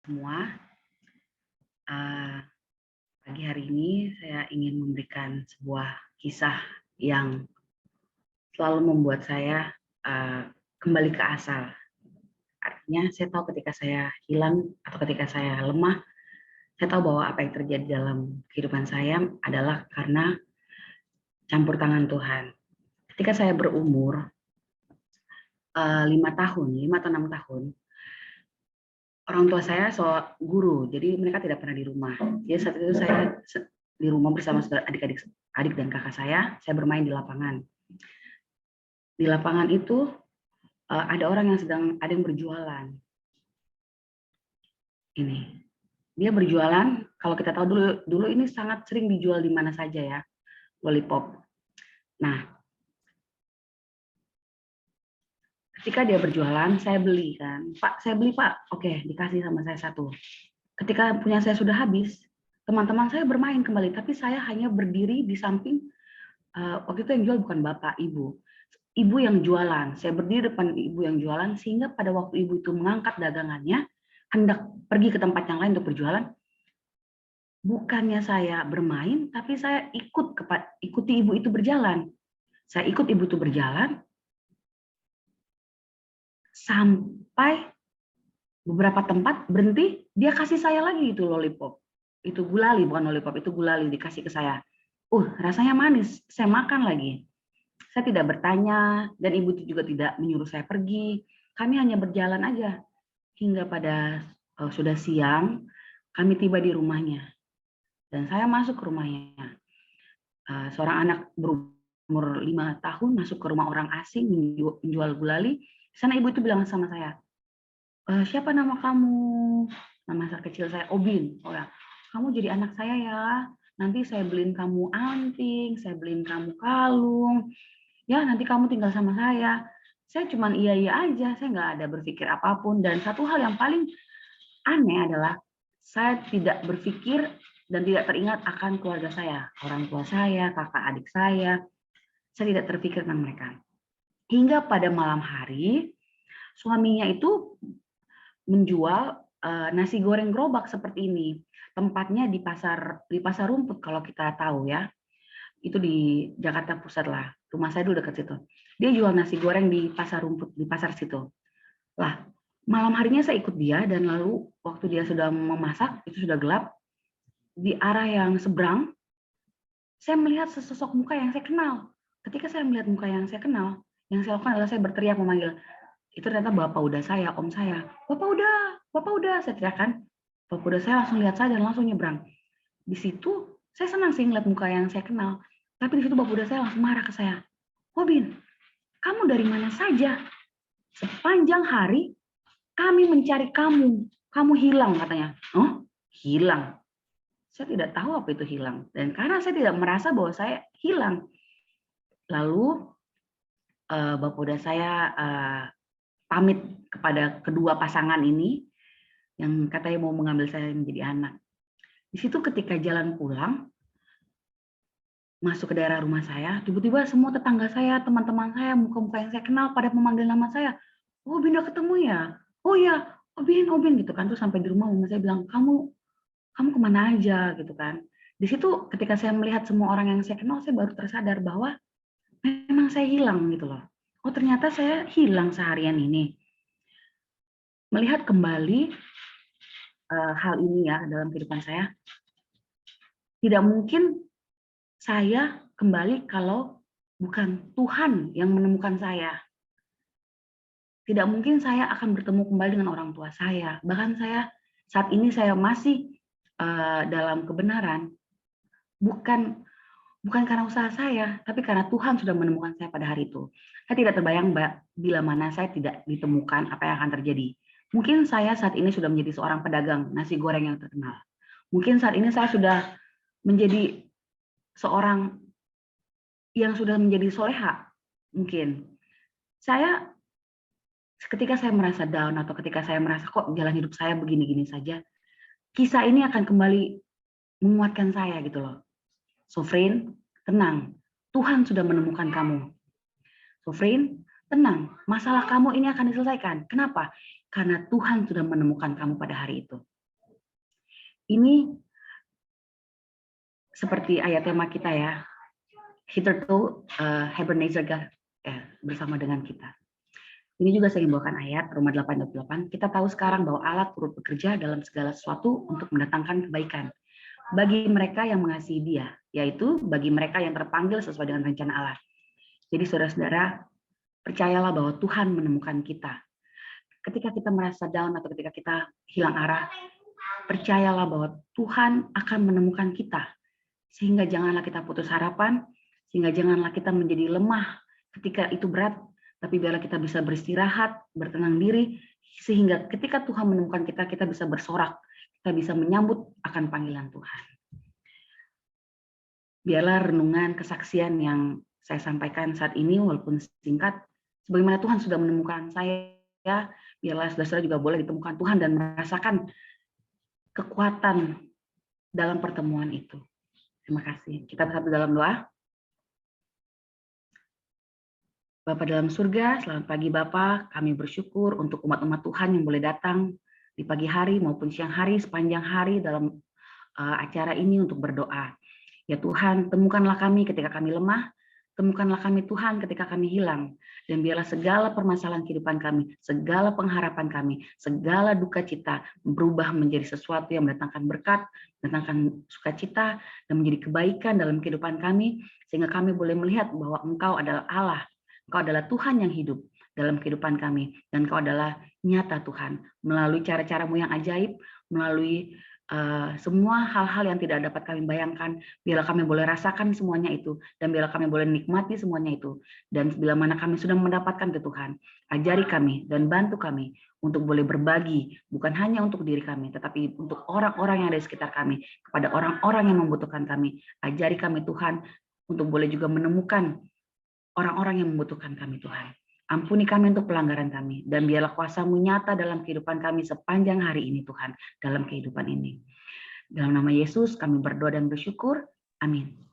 semua. Uh, Pagi hari ini saya ingin memberikan sebuah kisah yang selalu membuat saya kembali ke asal. Artinya saya tahu ketika saya hilang atau ketika saya lemah, saya tahu bahwa apa yang terjadi dalam kehidupan saya adalah karena campur tangan Tuhan. Ketika saya berumur 5 atau 6 tahun, orang tua saya guru, jadi mereka tidak pernah di rumah. Jadi saat itu saya di rumah bersama adik dan kakak saya bermain di lapangan. Di lapangan itu ada orang yang ada yang berjualan. Ini, dia berjualan. Kalau kita tahu dulu ini sangat sering dijual di mana saja ya, lollipop. Nah, ketika dia berjualan, saya beli kan, Pak, saya beli Pak. Oke, dikasih sama saya satu. Ketika punya saya sudah habis, teman-teman saya bermain kembali, tapi saya hanya berdiri di samping. Waktu itu yang jual bukan bapak, ibu yang jualan. Saya berdiri depan ibu yang jualan, sehingga pada waktu ibu itu mengangkat dagangannya, hendak pergi ke tempat yang lain untuk berjualan, bukannya saya bermain, tapi saya ikuti ibu itu berjalan. Saya ikut ibu itu berjalan, sampai beberapa tempat berhenti, dia kasih saya lagi itu lollipop. Itu gulali, bukan lollipop, itu gulali dikasih ke saya. Rasanya manis, saya makan lagi. Saya tidak bertanya, dan ibu itu juga tidak menyuruh saya pergi. Kami hanya berjalan aja. Hingga pada sudah siang, kami tiba di rumahnya. Dan saya masuk ke rumahnya. Seorang anak berumur 5 tahun masuk ke rumah orang asing menjual gulali. Di sana ibu itu bilang sama saya, siapa nama kamu? Nama kecil saya Obin. Oh ya, kamu jadi anak saya ya. Nanti saya beliin kamu anting, saya beliin kamu kalung. Ya, nanti kamu tinggal sama saya. Saya cuma iya aja, saya nggak ada berpikir apapun. Dan satu hal yang paling aneh adalah saya tidak berpikir dan tidak teringat akan keluarga saya, orang tua saya, kakak adik saya. Saya tidak terpikir tentang mereka. Hingga pada malam hari, suaminya itu menjual nasi goreng gerobak seperti ini. Tempatnya di pasar rumput kalau kita tahu ya. Itu di Jakarta Pusat lah. Rumah saya dulu dekat situ. Dia jual nasi goreng di pasar rumput, di pasar situ. Lah, malam harinya saya ikut dia, dan lalu waktu dia sudah memasak, itu sudah gelap, di arah yang seberang, saya melihat sesosok muka yang saya kenal. Ketika saya melihat muka yang saya kenal, yang saya lakukan adalah saya berteriak memanggil. Itu ternyata bapak udah saya, om saya. Bapak udah, saya teriakkan. Bapak udah saya langsung lihat saya dan langsung nyebrang. Di situ saya senang sih ngeliat muka yang saya kenal. Tapi di situ bapak udah saya langsung marah ke saya. Robin, kamu dari mana saja? Sepanjang hari kami mencari kamu. Kamu hilang katanya. Oh, hilang. Saya tidak tahu apa itu hilang. Dan karena saya tidak merasa bahwa saya hilang. Lalu bapak udah saya pamit kepada kedua pasangan ini yang katanya mau mengambil saya menjadi anak. Di situ ketika jalan pulang, masuk ke daerah rumah saya, tiba-tiba semua tetangga saya, teman-teman saya, muka-muka yang saya kenal pada memanggil nama saya. Oh, Binda ketemu ya? Oh ya, Obin gitu kan. Terus sampai di rumah mama saya bilang, kamu kemana aja gitu kan. Di situ ketika saya melihat semua orang yang saya kenal, saya baru tersadar bahwa memang saya hilang gitu loh. Oh, ternyata saya hilang seharian ini. Melihat kembali hal ini ya dalam kehidupan saya, tidak mungkin saya kembali kalau bukan Tuhan yang menemukan saya. Tidak mungkin saya akan bertemu kembali dengan orang tua saya. Bahkan saya saat ini saya masih dalam kebenaran, bukan karena usaha saya, tapi karena Tuhan sudah menemukan saya pada hari itu. Saya tidak terbayang bila mana saya tidak ditemukan, apa yang akan terjadi. Mungkin saya saat ini sudah menjadi seorang pedagang nasi goreng yang terkenal. Mungkin saat ini saya sudah menjadi seorang yang sudah menjadi soleha. Mungkin saya ketika saya merasa down atau ketika saya merasa kok jalan hidup saya begini-gini saja, kisah ini akan kembali menguatkan saya gitu loh. Sofrin, tenang. Tuhan sudah menemukan kamu. Sofrin, tenang. Masalah kamu ini akan diselesaikan. Kenapa? Karena Tuhan sudah menemukan kamu pada hari itu. Ini seperti ayat tema kita ya, hitherto Ebenezer God bersama dengan kita. Ini juga saya membawakan ayat Roma 8:8. Kita tahu sekarang bahwa Allah turut bekerja dalam segala sesuatu untuk mendatangkan kebaikan bagi mereka yang mengasihi Dia, yaitu bagi mereka yang terpanggil sesuai dengan rencana Allah. Jadi saudara-saudara, percayalah bahwa Tuhan menemukan kita. Ketika kita merasa down atau ketika kita hilang arah, percayalah bahwa Tuhan akan menemukan kita. Sehingga janganlah kita putus harapan, sehingga janganlah kita menjadi lemah ketika itu berat, tapi biarlah kita bisa beristirahat, bertenang diri, sehingga ketika Tuhan menemukan kita, kita bisa bersorak, kita bisa menyambut akan panggilan Tuhan. Biarlah renungan kesaksian yang saya sampaikan saat ini, walaupun singkat, sebagaimana Tuhan sudah menemukan saya, biarlah saudara-saudara juga boleh ditemukan Tuhan dan merasakan kekuatan dalam pertemuan itu. Terima kasih. Kita bersatu dalam doa. Bapa dalam surga, selamat pagi Bapa. Kami bersyukur untuk umat-umat Tuhan yang boleh datang di pagi hari maupun siang hari, sepanjang hari dalam acara ini untuk berdoa. Ya Tuhan, temukanlah kami ketika kami lemah, temukanlah kami Tuhan ketika kami hilang, dan biarlah segala permasalahan kehidupan kami, segala pengharapan kami, segala duka cita berubah menjadi sesuatu yang mendatangkan berkat, mendatangkan sukacita, dan menjadi kebaikan dalam kehidupan kami, sehingga kami boleh melihat bahwa Engkau adalah Allah, Engkau adalah Tuhan yang hidup dalam kehidupan kami, dan Engkau adalah nyata Tuhan, melalui cara-caramu yang ajaib, melalui semua hal-hal yang tidak dapat kami bayangkan, biarlah kami boleh rasakan semuanya itu, dan biarlah kami boleh nikmati semuanya itu. Dan bila mana kami sudah mendapatkan ke Tuhan, ajari kami dan bantu kami untuk boleh berbagi, bukan hanya untuk diri kami, tetapi untuk orang-orang yang ada di sekitar kami, kepada orang-orang yang membutuhkan kami. Ajari kami Tuhan, untuk boleh juga menemukan orang-orang yang membutuhkan kami Tuhan. Ampuni kami untuk pelanggaran kami, dan biarlah kuasa-Mu nyata dalam kehidupan kami sepanjang hari ini Tuhan, dalam kehidupan ini. Dalam nama Yesus kami berdoa dan bersyukur. Amin.